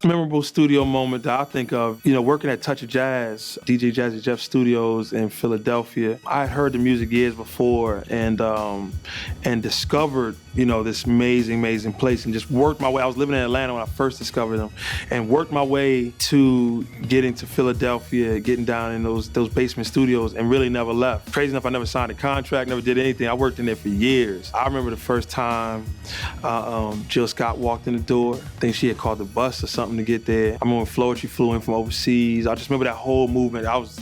memorable studio moment that I think of, working at Touch of Jazz, DJ Jazzy Jeff Studios in Philadelphia. I had heard the music years before and discovered, this amazing place and just worked my way. I was living in Atlanta when I first discovered them and worked my way to getting to Philadelphia, getting down in those basement studios and really never left. Crazy enough, I never signed a contract, never did anything. I worked in there for years. I remember the first time Jill Scott walked in the door. I think she had called the bus or something to get there. I remember when Floetry flew in from overseas. I just remember that whole movement. I was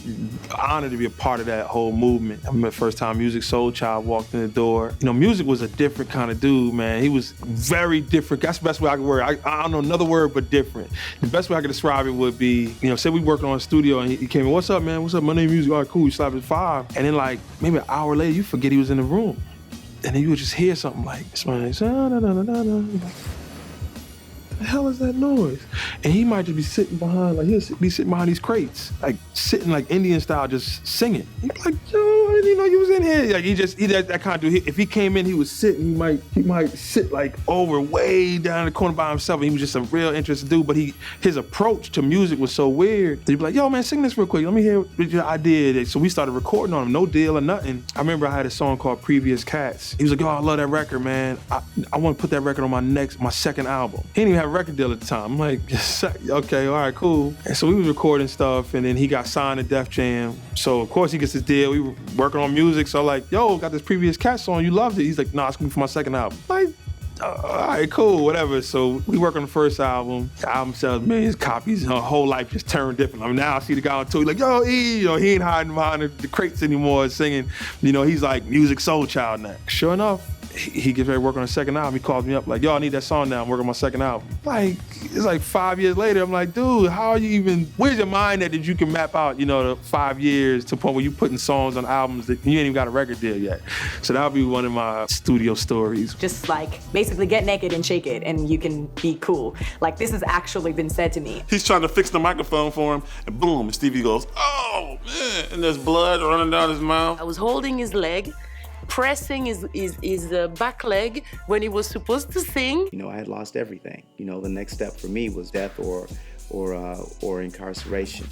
honored to be a part of that whole movement. I remember the first time Musiq Soulchild walked in the door. Music was a different kind of dude, man. He was very different. That's the best way I could word it. I don't know another word but different. The best way I could describe it would be, say we working on a studio and he came in, what's up, man? What's up? My name is Musiq. All right, cool. You slept at 5. And then like maybe an hour later, you forget he was in the room. And then you would just hear something like, somebody like, what the hell is that noise? And he might just be sitting behind, like he'll be sitting behind these crates, like sitting like Indian style, just singing. He'd be like, yo, I didn't even know you was in here. Like he that kind of dude. If he came in, he was sitting, he might sit like over way down in the corner by himself. And he was just a real interesting dude, but his approach to music was so weird. He'd be like, yo man, sing this real quick. Let me hear what your idea is. So we started recording on him, no deal or nothing. I remember I had a song called Previous Cats. He was like, yo, I love that record, man. I want to put that record on my second album. He didn't even have a record deal at the time. I'm like, okay, all right, cool. And so we was recording stuff, and then he got signed to Def Jam. So of course he gets his deal. We were working on music, so like, yo, got this Previous Cat song, you loved it. He's like, nah, it's gonna be for my second album. Like, all right, cool, whatever. So we work on the first album. The album sells millions of copies, and her whole life just turned different. I mean, now I see the guy on tour, he's like, yo, he ain't hiding behind the crates anymore singing. He's like Musiq Soulchild now. Sure enough, he gets ready to work on the second album. He calls me up like, yo, I need that song now. I'm working on my second album. Like, it's like 5 years later. I'm like, dude, where's your mind that you can map out, the 5 years to the point where you're putting songs on albums that you ain't even got a record deal yet. So that'll be one of my studio stories. Just like basically get naked and shake it and you can be cool. Like this has actually been said to me. He's trying to fix the microphone for him and boom, and Stevie goes, oh man, and there's blood running down his mouth. I was holding his leg, pressing his back leg when he was supposed to sing. I had lost everything. The next step for me was death or incarceration.